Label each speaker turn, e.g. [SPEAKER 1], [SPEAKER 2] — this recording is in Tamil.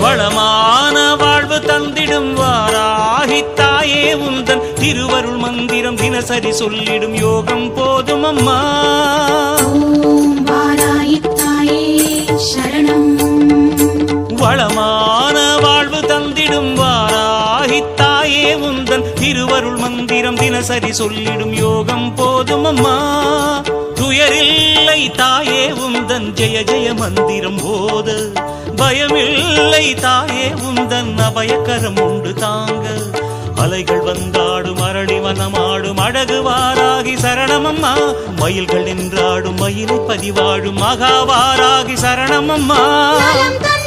[SPEAKER 1] வளமான வாழ்வு தந்திடும் வாராகி தாயே உந்தன் திருவருள் மந்திரம் தினசரி சொல்லிடும் யோகம் போதும் அம்மா.
[SPEAKER 2] ஓம் வாராகி தாயே சரணம்.
[SPEAKER 1] வளமான வாழ்வு தந்திடும் வாராகி தாயே உந்தன் திருவருள் மந்திரம் தினசரி சொல்லிடும் யோகம் போதும் அம்மா. துயரில்லை தாயே உந்தன் ஜெய ஜெய மந்திரம் போத, பயமில்லை தாயே உந்தன் அபயக்கரம் உண்டு தாங்க. அலைகள் வந்தாடும் அரளி வனமாடும் அழகு வாராகி சரணமம்மா. மயில்கள் நின்றாடும் மயிலை பதிவாடும் மகாவாராகி சரணமம்மா.
[SPEAKER 2] நலம் தந்த